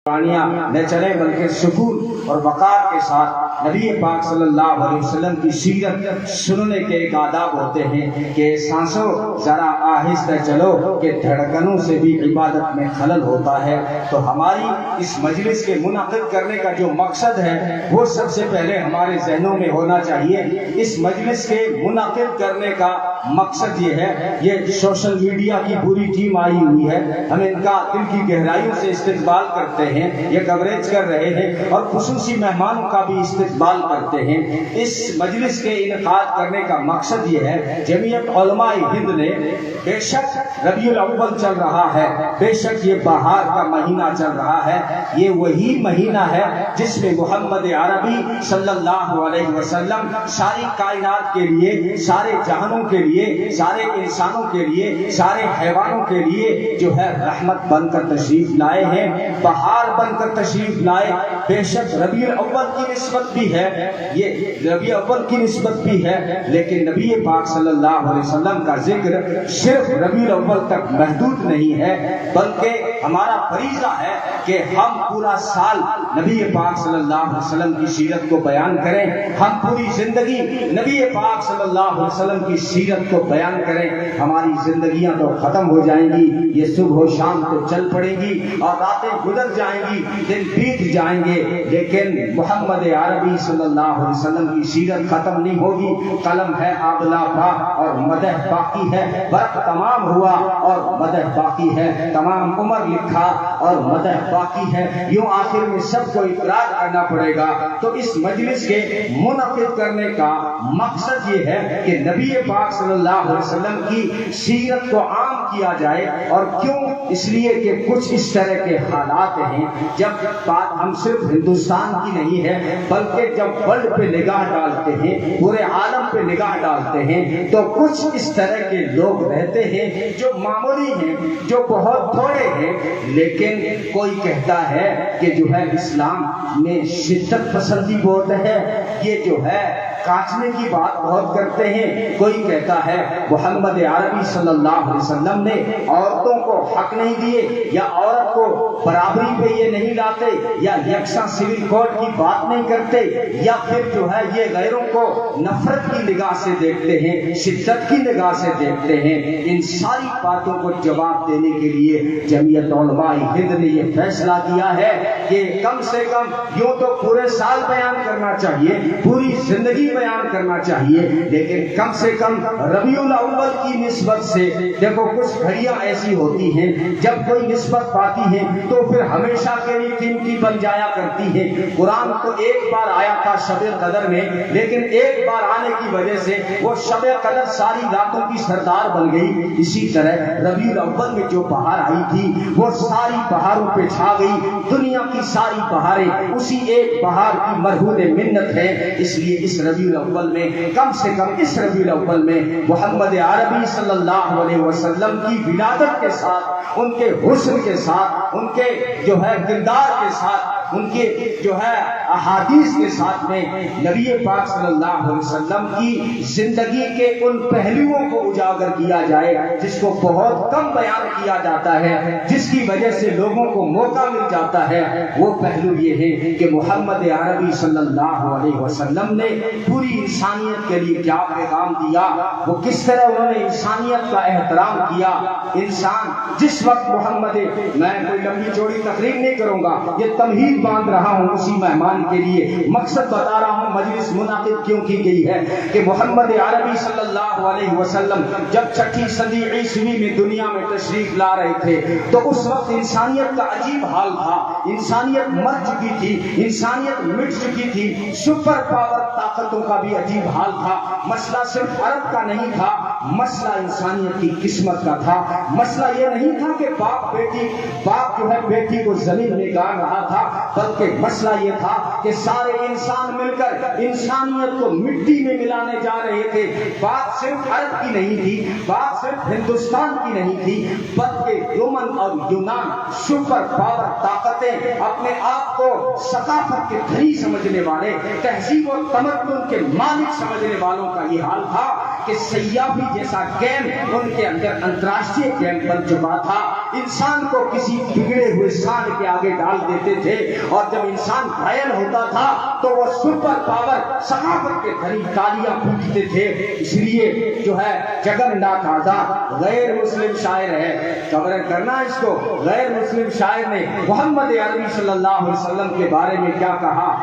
نہ چلے بلکہ سکون اور وقار کے ساتھ نبی پاک صلی اللہ علیہ وسلم کی سیرت سننے کے ایک آداب ہوتے ہیں کہ سانسوں ذرا آہستہ چلو کہ دھڑکنوں سے بھی عبادت میں خلل ہوتا ہے۔ تو ہماری اس مجلس کے منعقد کرنے کا جو مقصد ہے وہ سب سے پہلے ہمارے ذہنوں میں ہونا چاہیے۔ اس مجلس کے منعقد کرنے کا مقصد یہ ہے، یہ سوشل میڈیا کی پوری ٹیم آئی ہوئی ہے، ہم ان کا دل کی گہرائیوں سے استقبال کرتے ہیں، یہ کوریج کر رہے ہیں اور خصوصی مہمانوں کا بھی استقبال کرتے ہیں۔ اس مجلس کے انعقاد کرنے کا مقصد یہ ہے، جمعیت علماء ہند نے بے شک ربیع الاول چل رہا ہے، بے شک یہ بہار کا مہینہ چل رہا ہے، یہ وہی مہینہ ہے جس میں محمد عربی صلی اللہ علیہ وسلم ساری کائنات کے لیے، سارے جہانوں کے لیے، سارے انسانوں کے لیے، سارے حیوانوں کے لیے جو ہے رحمت بن کر تشریف لائے ہیں، بہار بن کر تشریف لائے۔ بے شک ربیع الاول کی نسبت بھی ہے، یہ ربیع اول کی نسبت بھی ہے، لیکن نبی پاک صلی اللہ علیہ وسلم کا ذکر صرف ربیع الاول تک محدود نہیں ہے، بلکہ ہمارا فریضہ ہے کہ ہم پورا سال نبی پاک صلی اللہ علیہ وسلم کی سیرت کو بیان کریں، ہم پوری زندگی نبی پاک صلی اللہ علیہ وسلم کی سیرت کو بیان کریں۔ ہماری زندگیاں تو ختم ہو جائیں گی، یہ صبح و شام تو چل پڑے گی اور راتیں گزر جائیں گی، دن بیت جائیں گے، لیکن محمد عربی صلی اللہ علیہ وسلم کی سیرت ختم نہیں ہوگی۔ قلم ہے آبلا پا اور مدح باقی ہے، برق تمام ہوا اور مدح باقی ہے، تمام عمر لکھا اور مدح باقی ہے، یوں آخر میں سب کو اقرار کرنا پڑے گا۔ تو اس مجلس کے منعقد کرنے کا مقصد یہ ہے کہ نبی پاک صلی اللہ علیہ وسلم کی سیرت کو عام کیا جائے، اور کیوں؟ اس لیے کہ کچھ اس طرح کے حالات ہیں، جب بات ہم صرف ہندوستان کی نہیں ہے بلکہ جب ورلڈ پہ نگاہ ڈالتے ہیں، پورے عالم پہ نگاہ ڈالتے ہیں، تو کچھ اس طرح کے لوگ رہتے ہیں جو معمولی ہیں، جو بہت تھوڑے ہیں، لیکن کوئی کہتا ہے کہ جو ہے اسلام میں شدت پسندی بہت ہے، یہ جو ہے کاٹنے کی بات بہت کرتے ہیں۔ کوئی کہتا ہے محمد عربی صلی اللہ علیہ وسلم نے عورتوں کو حق نہیں دیے، یا عورت کو برابری پہ یہ نہیں لاتے، یا یکساں سول کوڈ کی بات نہیں کرتے، یا پھر جو ہے یہ غیروں کو نفرت کی نگاہ سے دیکھتے ہیں، شدت کی نگاہ سے دیکھتے ہیں۔ ان ساری باتوں کو جواب دینے کے لیے جمعیت علماء ہند نے یہ فیصلہ کیا ہے کہ کم سے کم یوں تو پورے سال بیان کرنا چاہیے، پوری زندگی بیان کرنا چاہیے، لیکن کم سے کم ربیع الاول کی نسبت سے دیکھو کچھ گھڑیاں ایسی ہوتی ہیں جب کوئی نسبت پاتی ہے تو پھر ہمیشہ کے لیے قیمتی بن جایا کرتی ہے۔ قرآن تو ایک بار آیا تھا شب قدر میں، لیکن ایک بار آنے کی وجہ سے وہ شب قدر ساری راتوں کی سردار بن گئی۔ اسی طرح ربیع الاول میں جو بہار آئی تھی وہ ساری بہاروں پہ چھا گئی، دنیا کی ساری بہاریں اسی ایک بہار کی مرہون منت ہے۔ اس لیے اس ربیع الاول میں کم سے کم اس ربیع الاول میں محمد عربی صلی اللہ علیہ وسلم کی ولادت کے ساتھ، ان کے حسن کے ساتھ، ان کے جو ہے کردار کے ساتھ، ان کے جو ہے احادیث کے ساتھ میں نبی پاک صلی اللہ علیہ وسلم کی زندگی کے ان پہلوؤں کو اجاگر کیا جائے جس کو بہت کم بیان کیا جاتا ہے، جس کی وجہ سے لوگوں کو موقع مل جاتا ہے۔ وہ پہلو یہ ہے کہ محمد عربی صلی اللہ علیہ وسلم نے پوری انسانیت کے لیے کیا پیغام دیا، وہ کس طرح انہوں نے انسانیت کا احترام کیا۔ انسان جس وقت میں کوئی لمبی چوڑی تقریر نہیں کروں گا، یہ تمہید باندھ رہا ہوں اسی مہمان کے لیے، مقصد بتا رہا ہوں مجلس منعقد کیوں کی گئی ہے کہ محمد عربی صلی اللہ علیہ وسلم جب چھٹی صدی عیسوی میں دنیا میں تشریف لا رہے تھے تو اس وقت انسانیت کا عجیب حال تھا، انسانیت مر چکی تھی، انسانیت مٹ چکی تھی، سپر پاور طاقتوں کا بھی عجیب حال تھا۔ مسئلہ صرف عرب کا نہیں تھا، مسئلہ انسانیت کی قسمت کا تھا۔ مسئلہ یہ نہیں تھا کہ باپ جو ہے بیٹی کو زمین میں گاڑ رہا تھا، بلکہ مسئلہ یہ تھا کہ سارے انسان مل کر انسانیت کو مٹی میں ملانے جا رہے تھے۔ بات صرف عرب کی نہیں تھی، بات صرف ہندوستان کی نہیں تھی، بلکہ رومن اور یونان سپر پاور طاقتیں اپنے آپ کو ثقافت کے دھری سمجھنے والے، تہذیب و تمدن کے مالک سمجھنے والوں کا یہ حال تھا کہ سیاحی جیسا گیم ان کے اندر انتراشٹریہ گیم بن چکا تھا۔ انسان کو کسی بگڑے ہوئے سانڈ کے آگے ڈال دیتے تھے، اور جب انسان گھائل ہوتا تھا تو وہ سپر پاور ثقافت کے قریب تالیاں پیٹتے تھے۔ اس لیے جو ہے جگن ناتھ آزاد غیر مسلم شاعر ہے، کور کرنا اس کو۔ غیر مسلم شاعر نے محمد عربی صلی اللہ علیہ وسلم کے بارے میں کیا کہا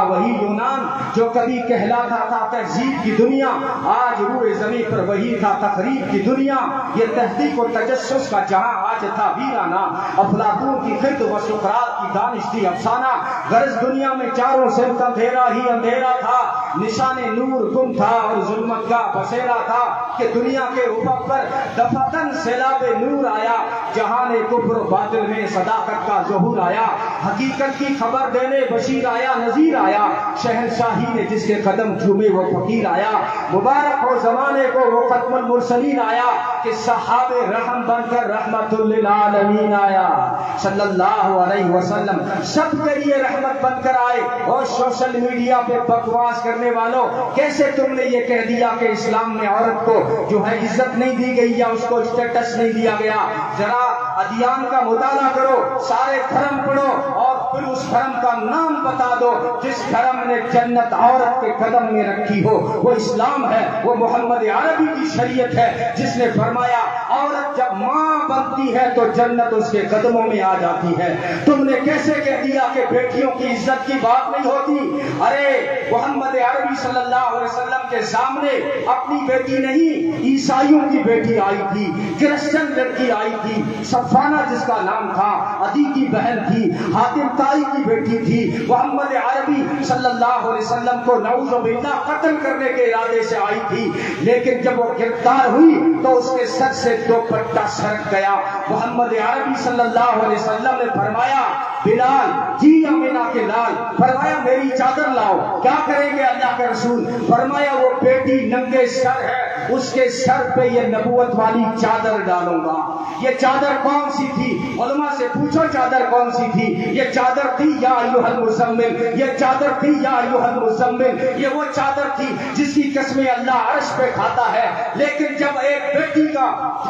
وہی یونان جو کبھی کہلاتا تھا تہذیب کی دنیا، آج روئے زمین پر وہی تھا تقریب کی دنیا۔ یہ تحقیق و تجسس کا جہاں آج تھا ویرانہ، افلاطون کی خرد و سقراط کی دانش تھی افسانہ۔ غرض دنیا میں چاروں سمت اندھیرا ہی اندھیرا تھا، نشان نور گم تھا اور ظلمت کا بسیرا تھا، کہ دنیا کے افق پر دفتن سیلاب نور آیا، جہان کفر و باطل میں صداقت کا ظہور آیا، حقیقت کی خبر دینے بشیر آیا نذیر آیا، شہنشاہی نے جس کے قدم چومے وہ فقیر آیا، مبارک ہو زمانے کو وہ ختم المرسلین آیا، کہ صحاب رحم بن کر رحمت للعالمین آیا صلی اللہ علیہ وسلم، سب کے لیے رحمت بن کر آئے۔ اور سوشل میڈیا پہ بکواس کرنے والوں، کیسے تم نے یہ کہہ دیا کہ اسلام میں عورت کو جو ہے عزت نہیں دی گئی یا اس کو اسٹیٹس نہیں دیا گیا؟ ذرا ادیان کا مطالعہ کرو، سارے دھرم پڑھو، اور پھر اس دھرم کا نام بتا دو جس دھرم نے جنت عورت کے قدم میں رکھی ہو۔ وہ اسلام ہے، وہ محمد عربی کی شریعت ہے، جس نے فرمایا عورت جب ماں بنتی ہے تو جنت اس کے قدموں میں آ جاتی ہے۔ تم نے کیسے کہہ دیا کہ بیٹیوں کی عزت کی بات نہیں ہوتی؟ ارے محمد عربی صلی اللہ علیہ وسلم کے سامنے اپنی بیٹی نہیں، عیسائیوں کی بیٹی آئی تھی، کرسچن لڑکی آئی تھی، صفانہ جس کا نام تھا، عدی کی بہن تھی، حاتم طائی کی بیٹی تھی۔ محمد عربی صلی اللہ علیہ وسلم کو نعوذ باللہ قتل کرنے کے ارادے سے آئی تھی، لیکن جب وہ گرفتار ہوئی تو اس کے سر سے دوپٹہ سرک گیا۔ محمد عربی صلی اللہ علیہ وسلم نے فرمایا بلال جی امینا کے لال، فرمایا میری چادر لاؤ۔ کیا کریں گے اللہ کے رسول؟ فرمایا وہ بیٹی ننگے سر ہے، اس کے سر پہ یہ نبوت والی چادر ڈالوں گا۔ یہ چادر کون سی تھی؟ علماء سے پوچھو چادر کون سی تھی؟ یہ چادر تھی یا ایھا المزمل، یہ چادر تھی یا ایھا المزمل، یہ وہ چادر تھی جس کی قسمیں اللہ عرش پہ کھاتا ہے۔ لیکن جب ایک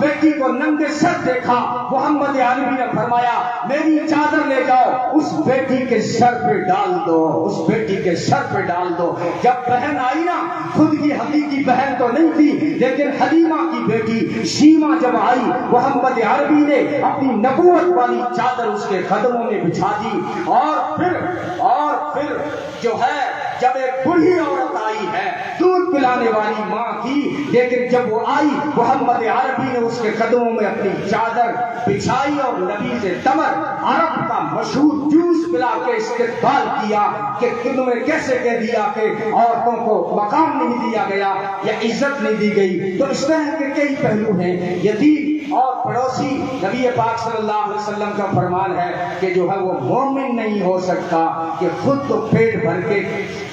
بیٹی کو ننگے سر دیکھا، محمد عربی نے فرمایا میری چادر لے جاؤ، اس بیٹی کے سر پہ ڈال دو، اس بیٹی کے سر پہ ڈال دو۔ جب بہن آئی نا، خود کی حقیقی بہن تو نہیں تھی، لیکن حلیمہ کی بیٹی شیمہ جب آئی، محمد عربی نے اپنی نبوت والی چادر اس کے قدموں میں بچھا دی۔ اور پھر جو ہے جب ایک بوڑھی عورت آئی ہے، دودھ پلانے والی ماں کی، لیکن جب وہ آئی محمد عربی نے اس کے قدموں میں اپنی چادر بچھائی اور نبی سے تمر عرب کا مشہور جوس پلا کے استقبال کیا کہ تم نے کیسے کہہ دیا کہ عورتوں کو مقام نہیں دیا گیا یا عزت نہیں دی گئی۔ تو اس طرح کے کئی پہلو ہیں۔ یتیم اور پڑوسی، نبی پاک صلی اللہ علیہ وسلم کا فرمان ہے کہ جو ہے وہ مومن نہیں ہو سکتا کہ خود تو پیٹ بھر کے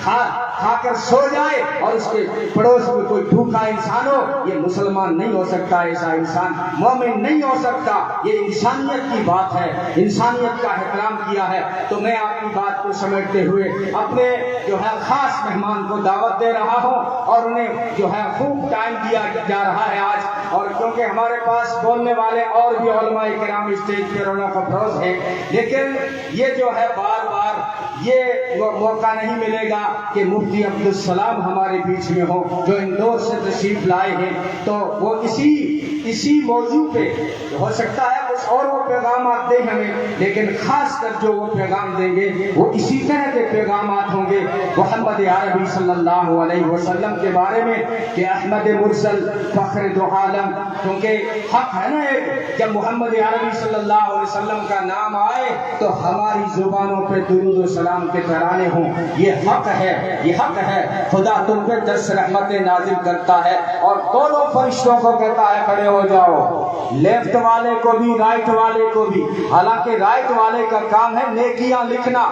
کھا کر سو جائے اور اس کے پڑوس میں کوئی بھوکا انسان ہو، یہ مسلمان نہیں ہو سکتا، ایسا انسان مومن نہیں ہو سکتا۔ یہ انسانیت کی بات ہے، انسانیت کا احترام کیا ہے۔ تو میں آپ کی بات کو سمیٹتے ہوئے اپنے جو ہے خاص مہمان کو دعوت دے رہا ہوں، اور انہیں جو ہے خوب ٹائم دیا جا رہا ہے آج، اور کیونکہ ہمارے پاس بولنے والے اور بھی علماء کرام اسٹیج پہ رونق افروز ہیں، لیکن یہ جو ہے بار بار یہ موقع نہیں ملے گا کہ مفتی عبدالسلام ہمارے بیچ میں ہو جو اندور سے تشریف لائے ہیں۔ تو وہ اسی موضوع پہ ہو سکتا ہے کچھ اور وہ پیغامات دیں ہمیں، لیکن خاص کر جو وہ پیغام دیں گے وہ اسی طرح کے پیغامات ہوں گے محمد عربی صلی اللہ علیہ وسلم کے بارے میں کہ احمد مرسل فخر دو عالم، کیونکہ حق ہے نا ایک، جب محمد عربی صلی اللہ علیہ وسلم کا نام آئے تو ہماری زبانوں پہ درود و سلام کے ترانے ہوں۔ یہ حق ہے، یہ حق ہے۔ خدا تم پہ 10 رحمتیں نازل کرتا ہے اور دونوں فرشتوں کو کہتا ہے کھڑے ہو جاؤ، لیفٹ والے کو بھی رائٹ والے کو بھی۔ حالانکہ رائٹ والے کا کام ہے نیکیاں لکھنا،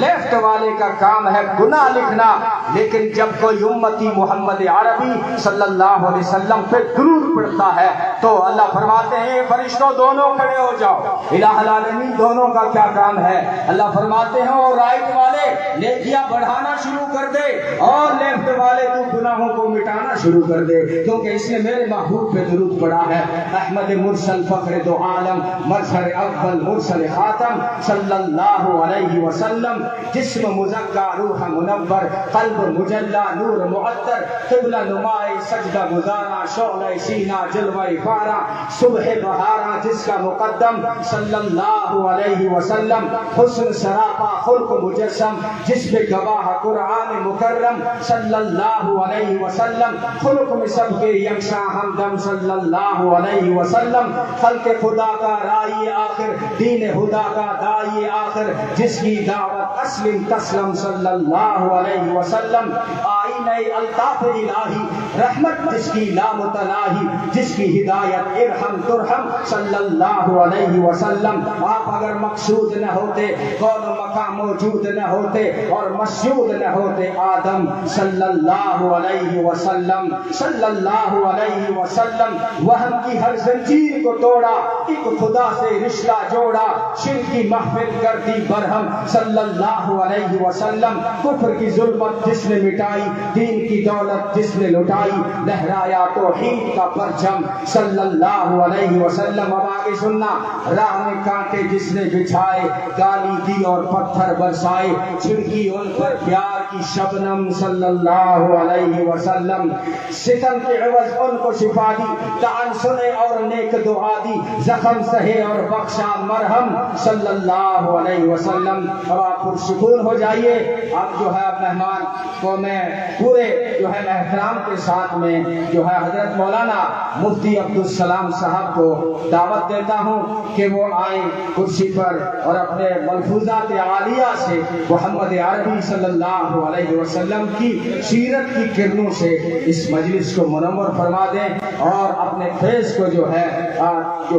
لیفٹ والے کا کام ہے گناہ لکھنا، لیکن جب کوئی امتی محمد عربی صلی اللہ علیہ وسلم پہ درود پڑھتا ہے تو اللہ فرماتے ہیں فرشتوں دونوں کھڑے ہو جاؤ۔ الہ العالمین دونوں کا کیا کام ہے؟ اللہ فرماتے ہیں اور رائٹ والے نیکیاں بڑھانا شروع کر دے اور لیفٹ والے تو گناہوں کو مٹانا شروع کر دے، کیونکہ اس نے میرے محبوب پہ درود پڑھا ہے۔ احمد مرسل فخر دو عالم مظہر اول مرسل خاتم صلی اللہ علیہ وسلم، جسم مزکا روح منور، قلب مجلا نور معطر، قبلہ نمائے سجدہ گزارا، شعلہ سینہ جلوہ پارا، صبح بہارا جس کا مقدم صلی اللہ علیہ وسلم، حسن سراپا خلق مجسم جس پہ گواہ قرآن مکرم صلی اللہ علیہ وسلم، خلق میں سب کے یکساں ہمدم صلی اللہ علیہ وسلم، خلق خدا کا رائی آخر، دین خدا کا دائی آخر، جس کی دعوت اسلم تسلم صلی اللہ علیہ وسلم، آئینہ الطاف الہی رحمت جس کی لامتناہی، جس کی ہدایت ارحم ترحم صلی اللہ علیہ وسلم۔ آپ اگر مقصود نہ ہوتے، کون مقام موجود نہ ہوتے اور مسجود نہ ہوتے، آدم صلی اللہ علیہ وسلم صلی اللہ علیہ وسلم وہم کی ہر زنجیر کو توڑا، ایک خدا سے رشتہ جوڑا، شرک کی محفل کر دی برہم صلی اللہ علیہ وسلم، کفر کی ظلمت جس نے مٹائی، دین کی دولت جس نے لٹائی، لہرایا توحید کا پرچم صلی اللہ علیہ وسلم۔ اب آگے سننا، راہ میں کانٹے جس نے بچھائے، گالی دی اور پتھر برسائے، چھڑکی ان پر پیار کی شبنم صلی اللہ علیہ وسلم، ستم کے عوض ان کو شفا دی، طعن سنے اور نیک دعا دی، زخم سہے اور بخشا مرہم صلی اللہ علیہ وسلم۔ اب آپ پرسکون ہو جائیے۔ اب جو ہے مہمان کو میں پورے جو ہے احترام کے ساتھ میں جو ہے حضرت مولانا مفتی عبدالسلام صاحب کو دعوت دیتا ہوں کہ وہ آئیں کرسی پر اور اپنے ملفوظات عالیہ سے محمد عربی صلی اللہ علیہ وسلم کی سیرت کی کرنوں سے اس مجلس کو منور فرما دیں اور اپنے فیض کو جو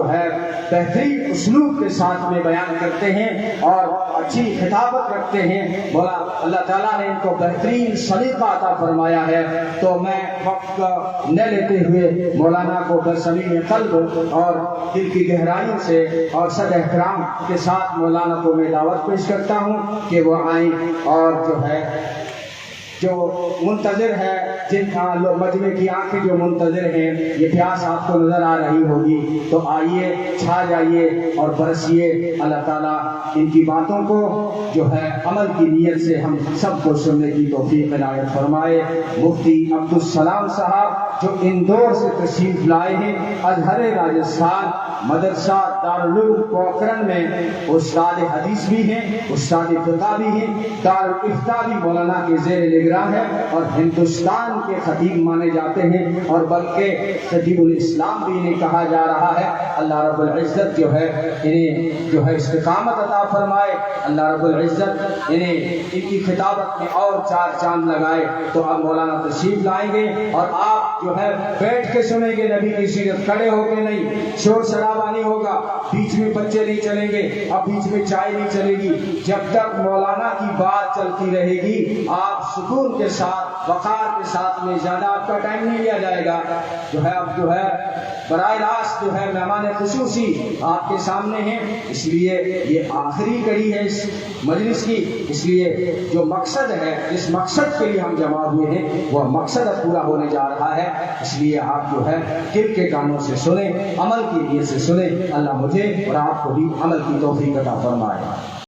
ہے بہترین اسلوب کے ساتھ میں بیان کرتے ہیں اور اچھی خطابت رکھتے ہیں۔ مولا اللہ تعالیٰ نے ان کو بہترین سلیقہ عطا فرمایا ہے، تو میں وقت نہ لیتے ہوئے مولانا کو بصمیم قلب اور دل کی گہرائیوں سے اور صد احترام کے ساتھ مولانا کو میں دعوت پیش کرتا ہوں کہ وہ آئیں اور جو منتظر ہے، جن مجمع کی آنکھیں جو منتظر ہیں، یہ پیاس آپ کو نظر آ رہی ہوگی، تو آئیے، چھا جائیے اور برسیے۔ اللہ تعالیٰ ان کی باتوں کو جو ہے عمل کی نیت سے ہم سب کو سننے کی توفیق عنایت فرمائے۔ مفتی عبدالسلام صاحب جو اندور سے تشریف لائے ہیں، ازہر راجستھان مدرسہ دارالعلوم پوکھرن میں استاد حدیث بھی ہیں، استاد فقہ بھی ہیں، دارالافتاء بھی مولانا کے زیر نگراں ہے اور ہندوستان کے خطیب مانے جاتے ہیں، اور بلکہ خطیب الاسلام بھی انہیں کہا جا رہا ہے۔ اللہ رب العزت جو ہے انہیں جو ہے استقامت عطا فرمائے، اللہ رب العزت انہیں ان کی خطابت میں اور چار چاند لگائے۔ تو اب مولانا تشریف لائیں گے اور آپ جو ہے بیٹھ کے سنیں گے نبی کی سیرت، کھڑے ہو کے نہیں، شور شرابہ نہیں ہوگا، بیچ میں بچے نہیں چلیں گے، اب بیچ میں چائے نہیں چلے گی، جب تک مولانا کی بات چلتی رہے گی آپ سکون کے ساتھ وقار کے ساتھ میں، زیادہ آپ کا ٹائم نہیں لیا جائے گا۔ جو ہے اب جو ہے براہ راست جو ہے مہمان خصوصی آپ کے سامنے ہیں، اس لیے یہ آخری کڑی ہے اس مجلس کی، اس لیے جو مقصد ہے، جس مقصد کے لیے ہم جمع ہوئے ہیں وہ مقصد اب پورا ہونے جا رہا ہے، اس لیے آپ جو ہے دل کے کانوں سے سنیں، عمل کی نیت سے سنیں۔ اللہ مجھے اور آپ کو بھی عمل کی توفیق عطا فرمائے۔